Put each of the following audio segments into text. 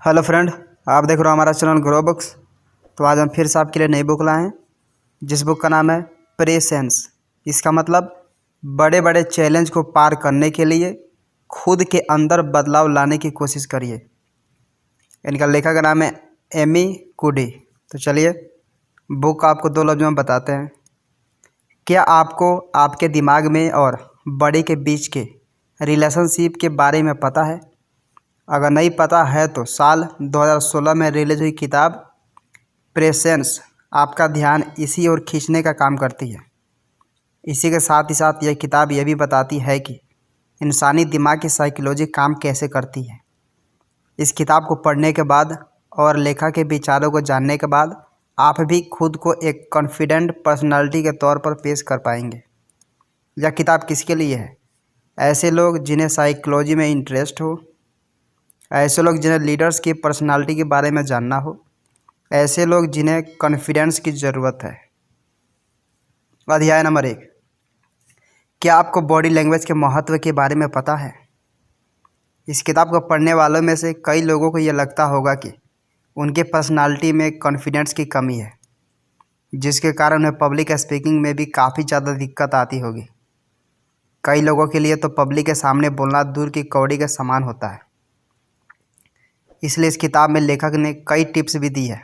Hello friend, आप देख रहे हो हमारा चैनल ग्रो बुक्स। तो आज हम फिर से आपके लिए नई बुक लाए हैं, जिस बुक का नाम है प्रेसेंस। इसका मतलब बड़े बड़े चैलेंज को पार करने के लिए खुद के अंदर बदलाव लाने की कोशिश करिए। इनका लेखक का नाम है एमी कूडी। तो चलिए बुक आपको दो लफ्ज़ों में बताते हैं। क्या आपको आपके दिमाग में और बॉडी के बीच के रिलेशनशिप के बारे में पता है? अगर नहीं पता है तो साल 2016 में रिलीज हुई किताब प्रेसेंस आपका ध्यान इसी ओर खींचने का काम करती है। इसी के साथ ही साथ यह किताब यह भी बताती है कि इंसानी दिमाग की साइकोलॉजी काम कैसे करती है। इस किताब को पढ़ने के बाद और लेखक के विचारों को जानने के बाद आप भी खुद को एक कॉन्फिडेंट पर्सनालिटी के तौर पर पेश कर पाएंगे। यह किताब किसके लिए है? ऐसे लोग जिन्हें साइकोलॉजी में इंटरेस्ट हो, ऐसे लोग जिन्हें लीडर्स की पर्सनालिटी के बारे में जानना हो, ऐसे लोग जिन्हें कॉन्फिडेंस की ज़रूरत है। अध्याय नंबर 1, क्या आपको बॉडी लैंग्वेज के महत्व के बारे में पता है? इस किताब को पढ़ने वालों में से कई लोगों को यह लगता होगा कि उनके पर्सनालिटी में कॉन्फिडेंस की कमी है, जिसके कारण उन्हें पब्लिक स्पीकिंग में भी काफ़ी ज़्यादा दिक्कत आती होगी। कई लोगों के लिए तो पब्लिक के सामने बोलना दूर की कौड़ी के समान होता है। इसलिए इस किताब में लेखक ने कई टिप्स भी दी है,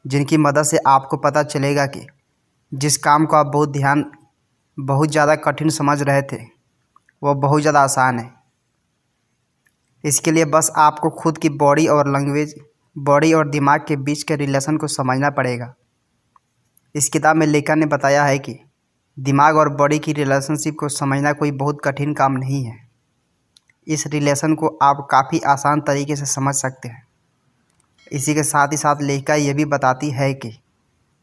जिनकी मदद से आपको पता चलेगा कि जिस काम को आप बहुत ज़्यादा कठिन समझ रहे थे वो बहुत ज़्यादा आसान है। इसके लिए बस आपको खुद की बॉडी और दिमाग के बीच के रिलेशन को समझना पड़ेगा। इस किताब में लेखक ने बताया है कि दिमाग और बॉडी की रिलेशनशिप को समझना कोई बहुत कठिन काम नहीं है। इस रिलेशन को आप काफ़ी आसान तरीके से समझ सकते हैं। इसी के साथ ही साथ लेखिका ये भी बताती है कि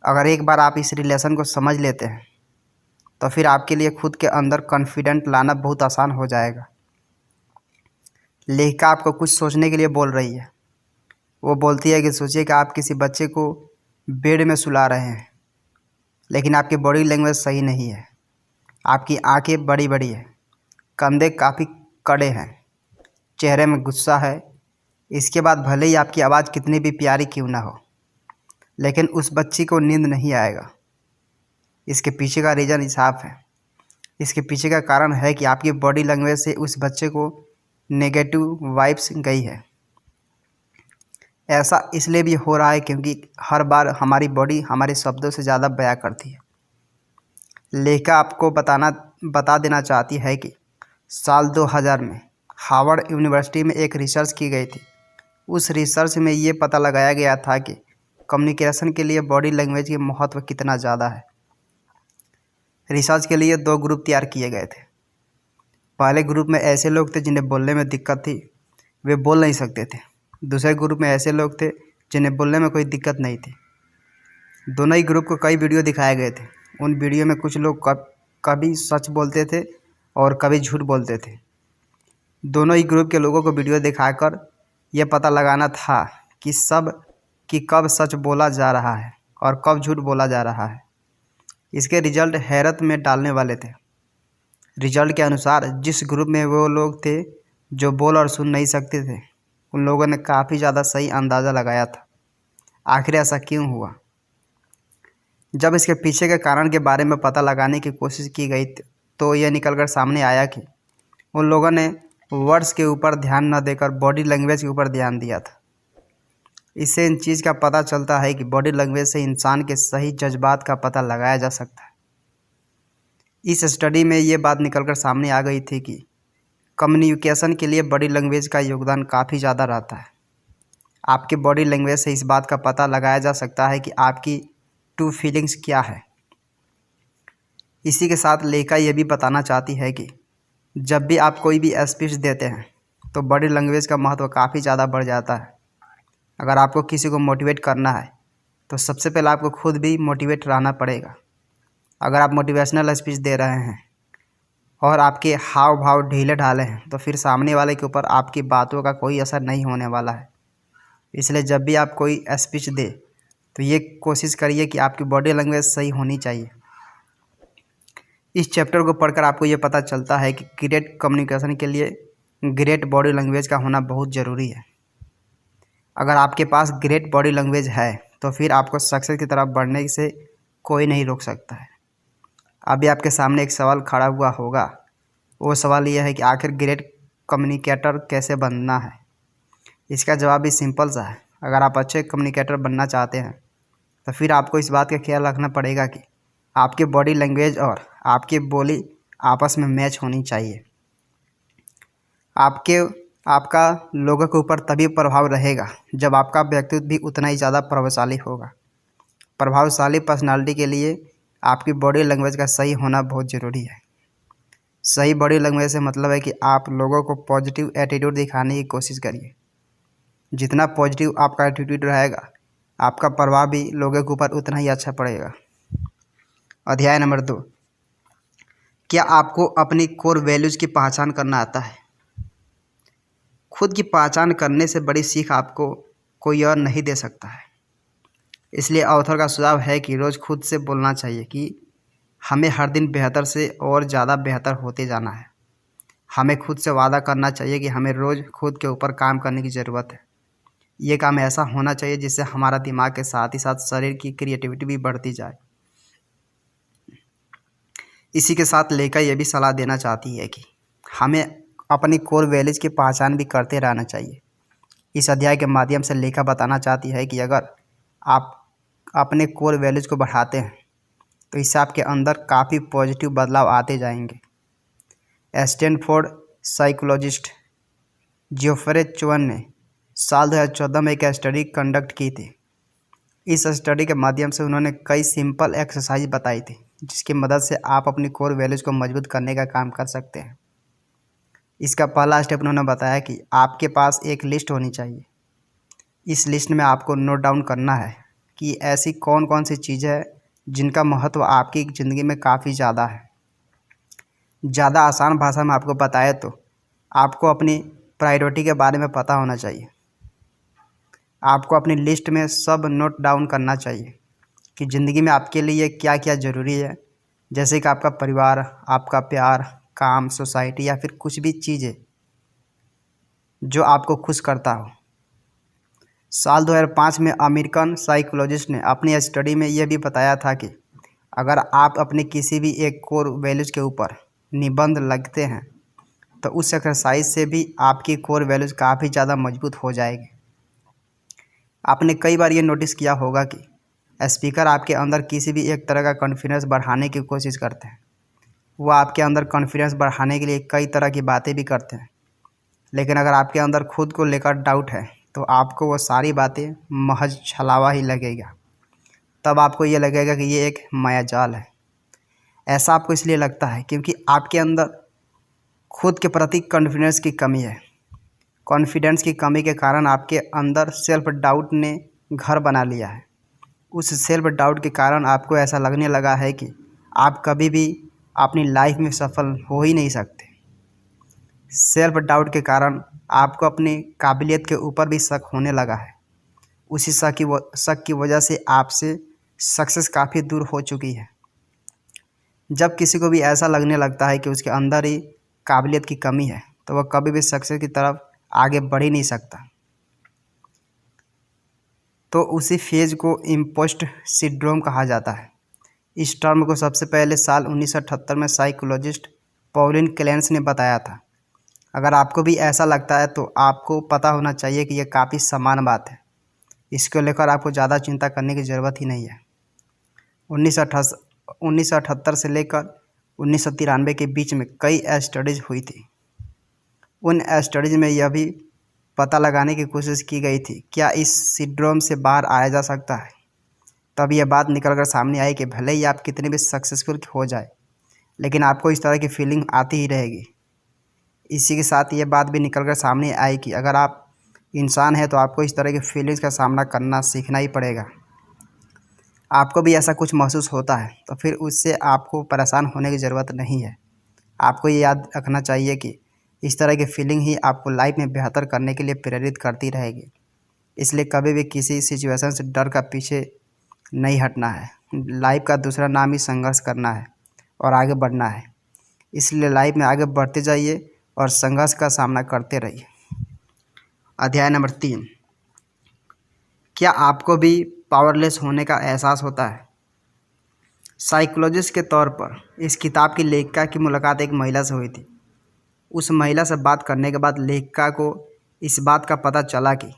अगर एक बार आप इस रिलेशन को समझ लेते हैं तो फिर आपके लिए खुद के अंदर कॉन्फिडेंट लाना बहुत आसान हो जाएगा। लेखिका आपको कुछ सोचने के लिए बोल रही है। वो बोलती है कि सोचिए कि आप किसी बच्चे को बेड में सुला रहे हैं, लेकिन आपकी बॉडी लैंग्वेज सही नहीं है। आपकी आंखें बड़ी बड़ी हैं, कंधे काफ़ी कड़े हैं, चेहरे में गुस्सा है। इसके बाद भले ही आपकी आवाज़ कितनी भी प्यारी क्यों ना हो, लेकिन उस बच्ची को नींद नहीं आएगा। इसके पीछे का रीज़न साफ है। इसके पीछे का कारण है कि आपकी बॉडी लैंग्वेज से उस बच्चे को नेगेटिव वाइब्स गई है। ऐसा इसलिए भी हो रहा है क्योंकि हर बार हमारी बॉडी हमारे शब्दों से ज़्यादा बयां करती है। लेखिका आपको बता देना चाहती है कि साल 2000 में हार्वर्ड यूनिवर्सिटी में एक रिसर्च की गई थी। उस रिसर्च में ये पता लगाया गया था कि कम्युनिकेशन के लिए बॉडी लैंग्वेज की महत्व कितना ज़्यादा है। रिसर्च के लिए 2 ग्रुप तैयार किए गए थे। पहले ग्रुप में ऐसे लोग थे जिन्हें बोलने में दिक्कत थी, वे बोल नहीं सकते थे। दूसरे ग्रुप में ऐसे लोग थे जिन्हें बोलने में कोई दिक्कत नहीं थी। दोनों ही ग्रुप को कई वीडियो दिखाए गए थे। उन वीडियो में कुछ लोग कभी सच बोलते थे और कभी झूठ बोलते थे। दोनों ही ग्रुप के लोगों को वीडियो दिखाकर यह पता लगाना था कि कब सच बोला जा रहा है और कब झूठ बोला जा रहा है। इसके रिजल्ट हैरत में डालने वाले थे। रिजल्ट के अनुसार जिस ग्रुप में वो लोग थे जो बोल और सुन नहीं सकते थे, उन लोगों ने काफ़ी ज़्यादा सही अंदाज़ा लगाया था। आखिर ऐसा क्यों हुआ? जब इसके पीछे के कारण के बारे में पता लगाने की कोशिश की गई तो यह निकल कर सामने आया कि उन लोगों ने वर्ड्स के ऊपर ध्यान न देकर बॉडी लैंग्वेज के ऊपर ध्यान दिया था। इससे इन चीज़ का पता चलता है कि बॉडी लैंग्वेज से इंसान के सही जज्बात का पता लगाया जा सकता है। इस स्टडी में ये बात निकलकर सामने आ गई थी कि कम्युनिकेशन के लिए बॉडी लैंग्वेज का योगदान काफ़ी ज़्यादा रहता है। आपके बॉडी लैंग्वेज से इस बात का पता लगाया जा सकता है कि आपकी ट्रू फीलिंग्स क्या है। इसी के साथ लेखिका ये भी बताना चाहती है कि जब भी आप कोई भी स्पीच देते हैं तो बॉडी लैंग्वेज का महत्व काफ़ी ज़्यादा बढ़ जाता है। अगर आपको किसी को मोटिवेट करना है तो सबसे पहले आपको खुद भी मोटिवेट रहना पड़ेगा। अगर आप मोटिवेशनल स्पीच दे रहे हैं और आपके हाव भाव ढीले ढाले हैं तो फिर सामने वाले के ऊपर आपकी बातों का कोई असर नहीं होने वाला है। इसलिए जब भी आप कोई स्पीच दे तो ये कोशिश करिए कि आपकी बॉडी लैंग्वेज सही होनी चाहिए। इस चैप्टर को पढ़कर आपको ये पता चलता है कि ग्रेट कम्युनिकेशन के लिए ग्रेट बॉडी लैंग्वेज का होना बहुत ज़रूरी है। अगर आपके पास ग्रेट बॉडी लैंग्वेज है तो फिर आपको सक्सेस की तरफ बढ़ने से कोई नहीं रोक सकता है। अभी आपके सामने एक सवाल खड़ा हुआ होगा, वो सवाल यह है कि आखिर ग्रेट कम्युनिकेटर कैसे बनना है। इसका जवाब भी सिंपल सा है। अगर आप अच्छे कम्युनिकेटर बनना चाहते हैं तो फिर आपको इस बात का ख्याल रखना पड़ेगा कि आपकी बॉडी लैंग्वेज और आपकी बोली आपस में मैच होनी चाहिए। आपका लोगों के ऊपर तभी प्रभाव रहेगा जब आपका व्यक्तित्व भी उतना ही ज़्यादा प्रभावशाली होगा। प्रभावशाली पर्सनालिटी के लिए आपकी बॉडी लैंग्वेज का सही होना बहुत ज़रूरी है। सही बॉडी लैंग्वेज से मतलब है कि आप लोगों को पॉजिटिव एटीट्यूड दिखाने की कोशिश करिए। जितना पॉजिटिव आपका एटीट्यूड रहेगा, आपका प्रभाव भी लोगों के ऊपर उतना ही अच्छा पड़ेगा। अध्याय नंबर 2, क्या आपको अपनी कोर वैल्यूज़ की पहचान करना आता है। खुद की पहचान करने से बड़ी सीख आपको कोई और नहीं दे सकता है। इसलिए ऑथर का सुझाव है कि रोज़ खुद से बोलना चाहिए कि हमें हर दिन बेहतर से और ज़्यादा बेहतर होते जाना है। हमें खुद से वादा करना चाहिए कि हमें रोज़ खुद के ऊपर काम करने की ज़रूरत है। ये काम ऐसा होना चाहिए जिससे हमारा दिमाग के साथ ही साथ शरीर की क्रिएटिविटी भी बढ़ती जाए। इसी के साथ लेकर ये भी सलाह देना चाहती है कि हमें अपनी कोर वैल्यूज़ की पहचान भी करते रहना चाहिए। इस अध्याय के माध्यम से लेखा बताना चाहती है कि अगर आप अपने कोर वैल्यूज़ को बढ़ाते हैं तो इससे आपके अंदर काफ़ी पॉजिटिव बदलाव आते जाएंगे। स्टैनफोर्ड साइकोलॉजिस्ट जियोफ्रे चुअन ने साल 2014 में एक स्टडी कंडक्ट की थी। इस स्टडी के माध्यम से उन्होंने कई सिंपल एक्सरसाइज बताई थी जिसकी मदद से आप अपनी कोर वैल्यूज़ को मजबूत करने का काम कर सकते हैं। इसका पहला स्टेप उन्होंने बताया कि आपके पास एक लिस्ट होनी चाहिए। इस लिस्ट में आपको नोट डाउन करना है कि ऐसी कौन कौन सी चीज़ें हैं जिनका महत्व आपकी ज़िंदगी में काफ़ी ज़्यादा है। ज़्यादा आसान भाषा में आपको बताए तो आपको अपनी प्रायोरिटी के बारे में पता होना चाहिए। आपको अपनी लिस्ट में सब नोट डाउन करना चाहिए कि ज़िंदगी में आपके लिए क्या क्या ज़रूरी है, जैसे कि आपका परिवार, आपका प्यार, काम, सोसाइटी या फिर कुछ भी चीज़ें जो आपको खुश करता हो। साल 2005 में अमेरिकन साइकोलॉजिस्ट ने अपनी स्टडी में यह भी बताया था कि अगर आप अपने किसी भी एक कोर वैल्यूज़ के ऊपर निबंध लिखते हैं तो उस एक्सरसाइज से भी आपकी कोर वैल्यूज़ काफ़ी ज़्यादा मजबूत हो जाएगी। आपने कई बार ये नोटिस किया होगा कि स्पीकर आपके अंदर किसी भी एक तरह का कॉन्फिडेंस बढ़ाने की कोशिश करते हैं। वो आपके अंदर कॉन्फिडेंस बढ़ाने के लिए कई तरह की बातें भी करते हैं, लेकिन अगर आपके अंदर खुद को लेकर डाउट है तो आपको वो सारी बातें महज छलावा ही लगेगा। तब आपको ये लगेगा कि ये एक मायाजाल है। ऐसा आपको इसलिए लगता है क्योंकि आपके अंदर खुद के प्रति कॉन्फिडेंस की कमी है। कॉन्फिडेंस की कमी के कारण आपके अंदर सेल्फ डाउट ने घर बना लिया है। उस सेल्फ डाउट के कारण आपको ऐसा लगने लगा है कि आप कभी भी अपनी लाइफ में सफल हो ही नहीं सकते। सेल्फ डाउट के कारण आपको अपनी काबिलियत के ऊपर भी शक होने लगा है। उसी शक की वजह से आपसे सक्सेस काफ़ी दूर हो चुकी है। जब किसी को भी ऐसा लगने लगता है कि उसके अंदर ही काबिलियत की कमी है तो वह कभी भी सक्सेस की तरफ आगे बढ़ ही नहीं सकता। तो उसी फेज को इम्पोस्टर सिंड्रोम कहा जाता है। इस टर्म को सबसे पहले साल 1978 में साइकोलॉजिस्ट पॉलिन क्लेंस ने बताया था। अगर आपको भी ऐसा लगता है तो आपको पता होना चाहिए कि यह काफ़ी सामान्य बात है। इसको लेकर आपको ज़्यादा चिंता करने की ज़रूरत ही नहीं है। 1978 से लेकर 1993 के बीच में कई स्टडीज़ हुई थी। उन स्टडीज़ में यह भी पता लगाने की कोशिश की गई थी क्या इस सिंड्रोम से बाहर आया जा सकता है। तब यह बात निकल कर सामने आई कि भले ही आप कितने भी सक्सेसफुल हो जाए लेकिन आपको इस तरह की फीलिंग आती ही रहेगी। इसी के साथ ये बात भी निकल कर सामने आई कि अगर आप इंसान हैं तो आपको इस तरह की फीलिंग्स का सामना करना सीखना ही पड़ेगा। आपको भी ऐसा कुछ महसूस होता है तो फिर उससे आपको परेशान होने की ज़रूरत नहीं है। आपको ये याद रखना चाहिए कि इस तरह की फीलिंग ही आपको लाइफ में बेहतर करने के लिए प्रेरित करती रहेगी। इसलिए कभी भी किसी सिचुएशन से डर का पीछे नहीं हटना है। लाइफ का दूसरा नाम ही संघर्ष करना है और आगे बढ़ना है। इसलिए लाइफ में आगे बढ़ते जाइए और संघर्ष का सामना करते रहिए। अध्याय नंबर 3, क्या आपको भी पावरलेस होने का एहसास होता है? साइकोलॉजिस्ट के तौर पर इस किताब की लेखिका की मुलाकात एक महिला से हुई थी। उस महिला से बात करने के बाद लेखिका को इस बात का पता चला कि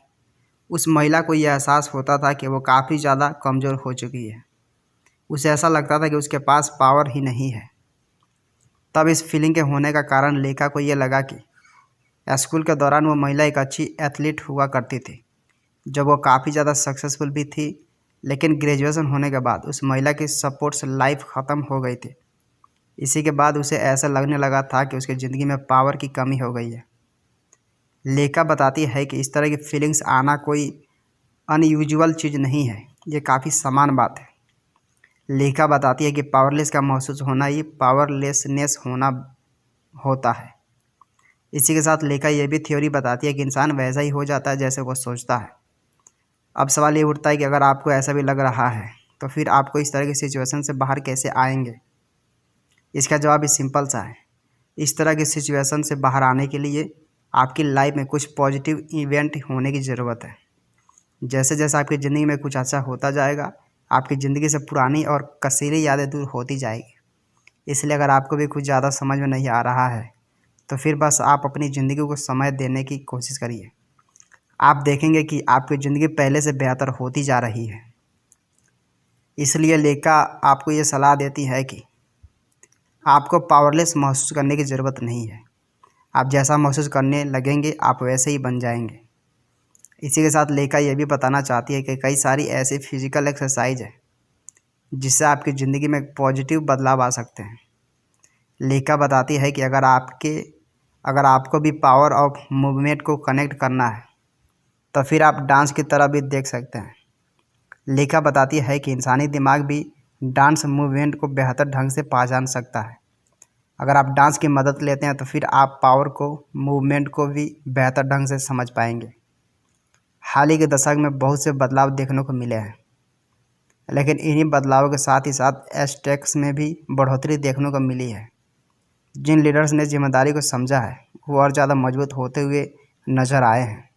उस महिला को यह एहसास होता था कि वो काफ़ी ज़्यादा कमज़ोर हो चुकी है। उसे ऐसा लगता था कि उसके पास पावर ही नहीं है। तब इस फीलिंग के होने का कारण लेखिका को यह लगा कि स्कूल के दौरान वो महिला एक अच्छी एथलीट हुआ करती थी, जब वो काफ़ी ज़्यादा सक्सेसफुल भी थी। लेकिन ग्रेजुएशन होने के बाद उस महिला की सपोर्ट से लाइफ ख़त्म हो गई थी। इसी के बाद उसे ऐसा लगने लगा था कि उसकी ज़िंदगी में पावर की कमी हो गई है। लेखिका बताती है कि इस तरह की फीलिंग्स आना कोई अनयूजुअल चीज़ नहीं है, ये काफ़ी सामान्य बात है। लेखिका बताती है कि पावरलेस का महसूस होना ही पावरलेसनेस होना होता है। इसी के साथ लेखिका ये भी थ्योरी बताती है कि इंसान वैसा ही हो जाता है जैसे वो सोचता है। अब सवाल ये उठता है कि अगर आपको ऐसा भी लग रहा है तो फिर आपको इस तरह की सिचुएशन से बाहर कैसे आएंगे? इसका जवाब भी सिंपल सा है। इस तरह की सिचुएशन से बाहर आने के लिए आपकी लाइफ में कुछ पॉजिटिव इवेंट होने की ज़रूरत है। जैसे जैसे आपकी ज़िंदगी में कुछ अच्छा होता जाएगा, आपकी ज़िंदगी से पुरानी और कसीली यादें दूर होती जाएगी। इसलिए अगर आपको भी कुछ ज़्यादा समझ में नहीं आ रहा है तो फिर बस आप अपनी ज़िंदगी को समय देने की कोशिश करिए। आप देखेंगे कि आपकी ज़िंदगी पहले से बेहतर होती जा रही है। इसलिए लेखिका आपको ये सलाह देती है कि आपको पावरलेस महसूस करने की ज़रूरत नहीं है। आप जैसा महसूस करने लगेंगे आप वैसे ही बन जाएंगे। इसी के साथ लेखिका ये भी बताना चाहती है कि कई सारी ऐसी फिजिकल एक्सरसाइज है जिससे आपकी ज़िंदगी में पॉजिटिव बदलाव आ सकते हैं। लेखिका बताती है कि अगर आपको भी पावर ऑफ मूवमेंट को कनेक्ट करना है तो फिर आप डांस की तरह भी देख सकते हैं। लेखिका बताती है कि इंसानी दिमाग भी डांस मूवमेंट को बेहतर ढंग से पहचान सकता है। अगर आप डांस की मदद लेते हैं तो फिर आप पावर को, मूवमेंट को भी बेहतर ढंग से समझ पाएंगे। हाल ही के दशक में बहुत से बदलाव देखने को मिले हैं, लेकिन इन्हीं बदलावों के साथ ही साथ एस्टेक्स में भी बढ़ोतरी देखने को मिली है। जिन लीडर्स ने जिम्मेदारी को समझा है वो और ज़्यादा मजबूत होते हुए नज़र आए हैं।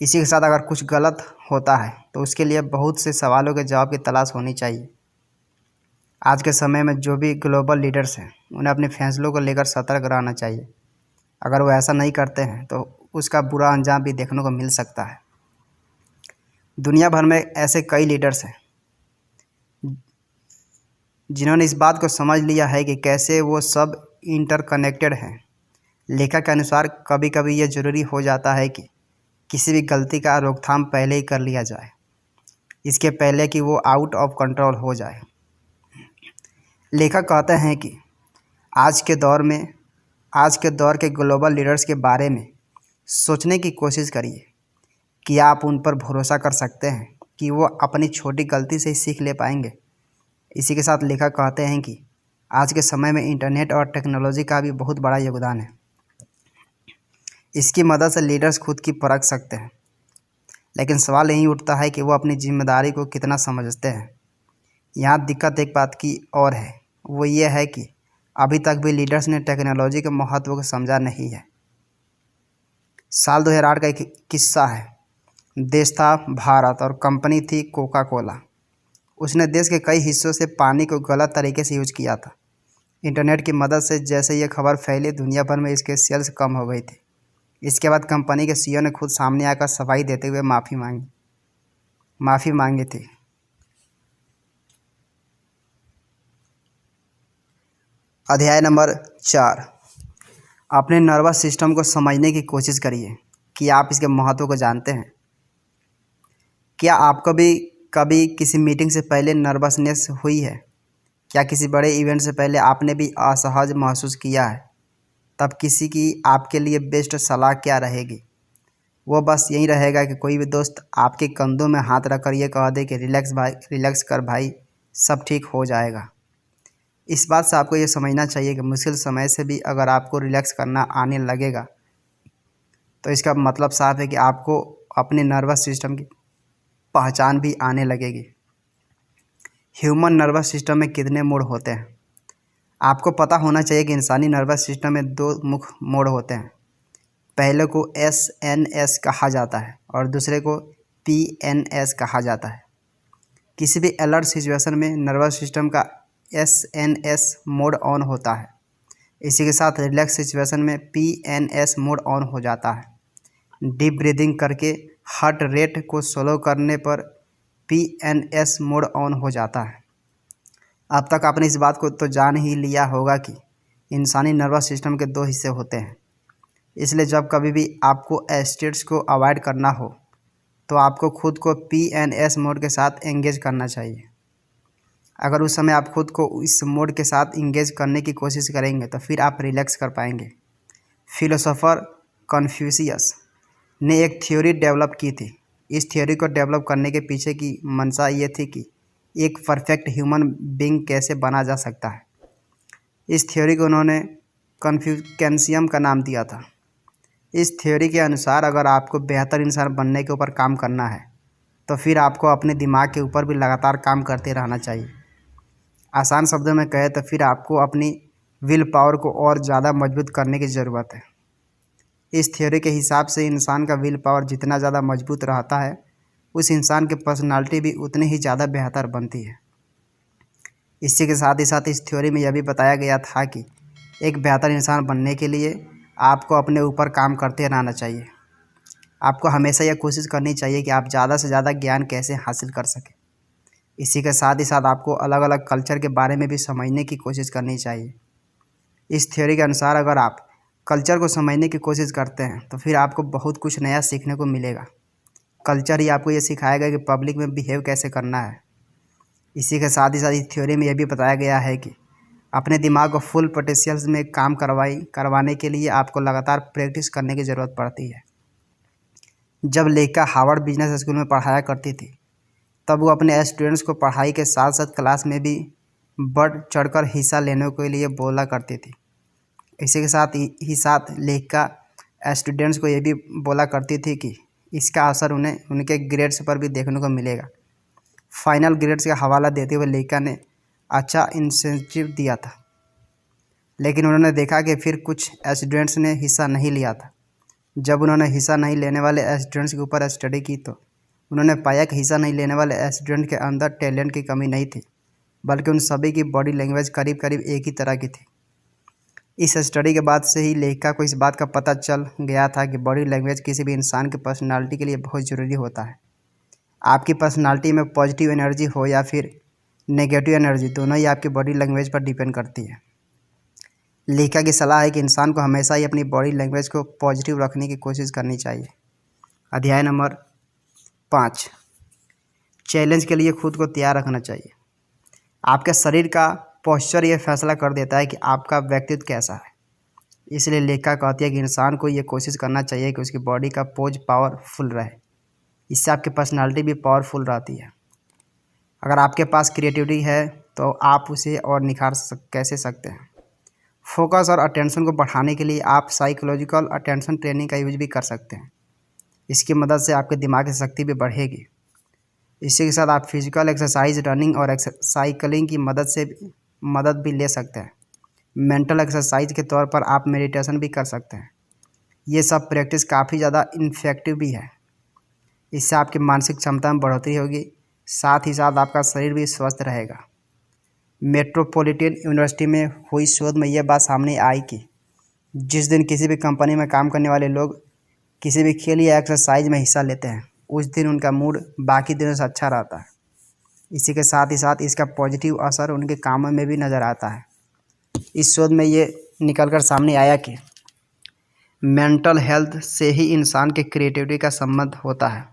इसी के साथ अगर कुछ गलत होता है तो उसके लिए बहुत से सवालों के जवाब की तलाश होनी चाहिए। आज के समय में जो भी ग्लोबल लीडर्स हैं उन्हें अपने फैसलों को लेकर सतर्क रहना चाहिए। अगर वो ऐसा नहीं करते हैं तो उसका बुरा अंजाम भी देखने को मिल सकता है। दुनिया भर में ऐसे कई लीडर्स हैं जिन्होंने इस बात को समझ लिया है कि कैसे वो सब इंटरकनेक्टेड हैं। लेखिका के अनुसार कभी कभी ये ज़रूरी हो जाता है कि किसी भी गलती का रोकथाम पहले ही कर लिया जाए, इसके पहले कि वो आउट ऑफ कंट्रोल हो जाए। लेखक कहते हैं कि आज के दौर के ग्लोबल लीडर्स के बारे में सोचने की कोशिश करिए कि आप उन पर भरोसा कर सकते हैं कि वो अपनी छोटी गलती से ही सीख ले पाएंगे। इसी के साथ लेखक कहते हैं कि आज के समय में इंटरनेट और टेक्नोलॉजी का भी बहुत बड़ा योगदान है। इसकी मदद से लीडर्स खुद की परख सकते हैं, लेकिन सवाल यही उठता है कि वो अपनी जिम्मेदारी को कितना समझते हैं। यहाँ दिक्कत एक बात की और है, वो ये है कि अभी तक भी लीडर्स ने टेक्नोलॉजी के महत्व को समझा नहीं है। साल 2008 का एक किस्सा है। देश था भारत और कंपनी थी कोका कोला। उसने देश के कई हिस्सों से पानी को गलत तरीके से यूज किया था। इंटरनेट की मदद से जैसे ये खबर फैली, दुनिया भर में इसके सेल्स कम हो गई थी। इसके बाद कंपनी के सीईओ ने खुद सामने आकर सफाई देते हुए माफ़ी मांगी थी। अध्याय नंबर 4, अपने नर्वस सिस्टम को समझने की कोशिश करिए कि आप इसके महत्व को जानते हैं। क्या आपको भी कभी किसी मीटिंग से पहले नर्वसनेस हुई है? क्या किसी बड़े इवेंट से पहले आपने भी असहज महसूस किया है? तब किसी की आपके लिए बेस्ट सलाह क्या रहेगी? वो बस यही रहेगा कि कोई भी दोस्त आपके कंधों में हाथ रख कर ये कह दे कि रिलैक्स कर भाई, सब ठीक हो जाएगा। इस बात से आपको ये समझना चाहिए कि मुश्किल समय से भी अगर आपको रिलैक्स करना आने लगेगा तो इसका मतलब साफ है कि आपको अपने नर्वस सिस्टम की पहचान भी आने लगेगी। ह्यूमन नर्वस सिस्टम में कितने मोड होते हैं? आपको पता होना चाहिए कि इंसानी नर्वस सिस्टम में 2 मुख्य मोड होते हैं। पहले को SNS कहा जाता है और दूसरे को PNS कहा जाता है। किसी भी अलर्ट सिचुएशन में नर्वस सिस्टम का SNS मोड ऑन होता है। इसी के साथ रिलैक्स सिचुएशन में PNS मोड ऑन हो जाता है। डीप ब्रीदिंग करके हार्ट रेट को स्लो करने पर PNS मोड ऑन हो जाता है। अब तक आपने इस बात को तो जान ही लिया होगा कि इंसानी नर्वस सिस्टम के 2 हिस्से होते हैं। इसलिए जब कभी भी आपको स्टेट्स को अवॉइड करना हो तो आपको खुद को PNS मोड के साथ एंगेज करना चाहिए। अगर उस समय आप खुद को इस मोड के साथ इंगेज करने की कोशिश करेंगे तो फिर आप रिलैक्स कर पाएंगे। फिलोसोफर कन्फ्यूशियस ने एक थ्योरी डेवलप की थी। इस थ्योरी को डेवलप करने के पीछे की मंशा ये थी कि एक परफेक्ट ह्यूमन बीइंग कैसे बना जा सकता है। इस थ्योरी को उन्होंने कन्फ्यूशियनिज्म का नाम दिया था। इस थ्योरी के अनुसार अगर आपको बेहतर इंसान बनने के ऊपर काम करना है तो फिर आपको अपने दिमाग के ऊपर भी लगातार काम करते रहना चाहिए। आसान शब्दों में कहें तो फिर आपको अपनी विल पावर को और ज़्यादा मजबूत करने की ज़रूरत है। इस थ्योरी के हिसाब से इंसान का विल पावर जितना ज़्यादा मजबूत रहता है उस इंसान की पर्सनालिटी भी उतनी ही ज़्यादा बेहतर बनती है। इसी के साथ ही साथ इस थ्योरी में यह भी बताया गया था कि एक बेहतर इंसान बनने के लिए आपको अपने ऊपर काम करते रहना चाहिए। आपको हमेशा यह कोशिश करनी चाहिए कि आप ज़्यादा से ज़्यादा ज्ञान कैसे हासिल कर सकें। इसी के साथ ही साथ आपको अलग अलग कल्चर के बारे में भी समझने की कोशिश करनी चाहिए। इस थ्योरी के अनुसार अगर आप कल्चर को समझने की कोशिश करते हैं तो फिर आपको बहुत कुछ नया सीखने को मिलेगा। कल्चर ही आपको ये सिखाएगा कि पब्लिक में बिहेव कैसे करना है। इसी के साथ ही साथ इस थ्योरी में यह भी बताया गया है कि अपने दिमाग को फुल पोटेंशियल में काम करवाने के लिए आपको लगातार प्रैक्टिस करने की ज़रूरत पड़ती है। जब लेखा हार्वर्ड बिजनेस स्कूल में पढ़ाया करती थी तब वो अपने स्टूडेंट्स को पढ़ाई के साथ साथ क्लास में भी बढ़ चढ़कर हिस्सा लेने के लिए बोला करती थी। इसी के साथ लेखा स्टूडेंट्स को ये भी बोला करती थी कि इसका असर उन्हें उनके ग्रेड्स पर भी देखने को मिलेगा। फाइनल ग्रेड्स का हवाला देते हुए लेखा ने अच्छा इंसेंटिव दिया था, लेकिन उन्होंने देखा कि फिर कुछ स्टूडेंट्स ने हिस्सा नहीं लिया था। जब उन्होंने हिस्सा नहीं लेने वाले स्टूडेंट्स के ऊपर स्टडी की तो उन्होंने पाया कि हिस्सा नहीं लेने वाले स्टूडेंट के अंदर टैलेंट की कमी नहीं थी, बल्कि उन सभी की बॉडी लैंग्वेज करीब करीब एक ही तरह की थी। इस स्टडी के बाद से ही लेखा को इस बात का पता चल गया था कि बॉडी लैंग्वेज किसी भी इंसान की पर्सनालिटी के लिए बहुत ज़रूरी होता है। आपकी पर्सनालिटी में पॉजिटिव एनर्जी हो या फिर नेगेटिव एनर्जी, दोनों ही आपकी बॉडी लैंग्वेज पर डिपेंड करती है। लेखा की सलाह है कि इंसान को हमेशा ही अपनी बॉडी लैंग्वेज को पॉजिटिव रखने की कोशिश करनी चाहिए। अध्याय नंबर 5, चैलेंज के लिए खुद को तैयार रखना चाहिए। आपके शरीर का पोस्चर ये फैसला कर देता है कि आपका व्यक्तित्व कैसा है। इसलिए लेखा कहती है कि इंसान को ये कोशिश करना चाहिए कि उसकी बॉडी का पोज पावरफुल रहे। इससे आपकी पर्सनालिटी भी पावरफुल रहती है। अगर आपके पास क्रिएटिविटी है तो आप उसे और कैसे सकते हैं। फोकस और अटेंशन को बढ़ाने के लिए आप साइकोलॉजिकल अटेंशन ट्रेनिंग का यूज भी कर सकते हैं। इसकी मदद से आपके दिमाग की शक्ति भी बढ़ेगी। इसी के साथ आप फिजिकल एक्सरसाइज, रनिंग और साइकिलिंग की मदद भी ले सकते हैं। मेंटल एक्सरसाइज के तौर पर आप मेडिटेशन भी कर सकते हैं। ये सब प्रैक्टिस काफ़ी ज़्यादा इफ़ेक्टिव भी है। इससे आपकी मानसिक क्षमता में बढ़ोतरी होगी, साथ ही साथ आपका शरीर भी स्वस्थ रहेगा। मेट्रोपॉलिटन यूनिवर्सिटी में हुई शोध में यह बात सामने आई कि जिस दिन किसी भी कंपनी में काम करने वाले लोग किसी भी खेल या एक्सरसाइज में हिस्सा लेते हैं उस दिन उनका मूड बाकी दिनों से अच्छा रहता है। इसी के साथ ही साथ इसका पॉजिटिव असर उनके कामों में भी नज़र आता है। इस शोध में ये निकल कर सामने आया कि मेंटल हेल्थ से ही इंसान के क्रिएटिविटी का संबंध होता है।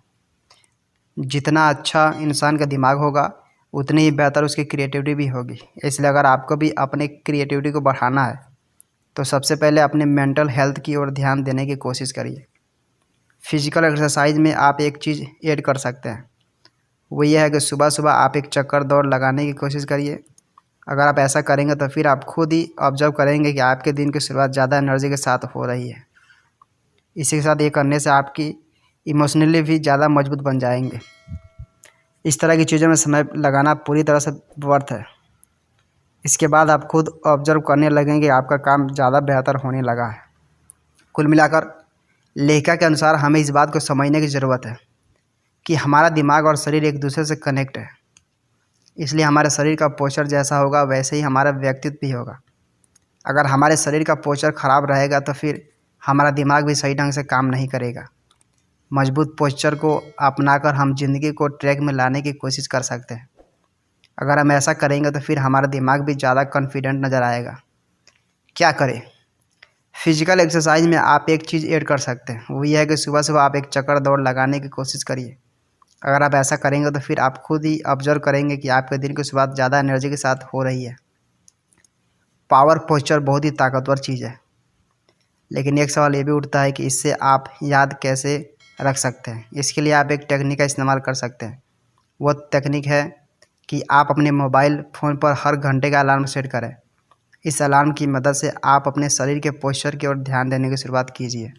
जितना अच्छा इंसान का दिमाग होगा उतनी ही बेहतर उसकी क्रिएटिविटी भी होगी। इसलिए अगर आपको भी अपने क्रिएटिविटी को बढ़ाना है तो सबसे पहले अपने मेंटल हेल्थ की ओर ध्यान देने की कोशिश करिए। फिजिकल एक्सरसाइज में आप एक चीज़ ऐड कर सकते हैं, वो ये है कि सुबह सुबह आप एक चक्कर दौड़ लगाने की कोशिश करिए। अगर आप ऐसा करेंगे तो फिर आप खुद ही ऑब्जर्व करेंगे कि आपके दिन की शुरुआत ज़्यादा एनर्जी के साथ हो रही है। इसी के साथ ये करने से आपकी इमोशनली भी ज़्यादा मजबूत बन जाएंगे। इस तरह की चीज़ों में समय लगाना पूरी तरह से वर्थ है। इसके बाद आप खुद ऑब्जर्व करने लगेंगे आपका काम ज़्यादा बेहतर होने लगा है। कुल मिलाकर लेखा के अनुसार हमें इस बात को समझने की ज़रूरत है कि हमारा दिमाग और शरीर एक दूसरे से कनेक्ट है, इसलिए हमारे शरीर का पोस्चर जैसा होगा वैसे ही हमारा व्यक्तित्व भी होगा। अगर हमारे शरीर का पोस्चर खराब रहेगा तो फिर हमारा दिमाग भी सही ढंग से काम नहीं करेगा। मजबूत पोस्चर को अपनाकर हम जिंदगी को ट्रैक में लाने की कोशिश कर सकते हैं। अगर हम ऐसा करेंगे तो फिर हमारा दिमाग भी ज़्यादा कॉन्फिडेंट नज़र आएगा। क्या करें? फिजिकल एक्सरसाइज में आप एक चीज़ ऐड कर सकते हैं, वो ये है कि सुबह सुबह आप एक चक्कर दौड़ लगाने की कोशिश करिए। अगर आप ऐसा करेंगे तो फिर आप खुद ही ऑब्जर्व करेंगे कि आपके दिन की शुरुआत ज़्यादा एनर्जी के साथ हो रही है। पावर पोस्चर बहुत ही ताकतवर चीज़ है, लेकिन एक सवाल ये भी उठता है कि इससे आप याद कैसे रख सकते हैं। इसके लिए आप एक टेक्निक का इस्तेमाल कर सकते हैं। वो टेक्निक है कि आप अपने मोबाइल फ़ोन पर हर घंटे का अलार्म सेट करें। इस अलार्म की मदद से आप अपने शरीर के पोस्चर की ओर ध्यान देने की शुरुआत कीजिए।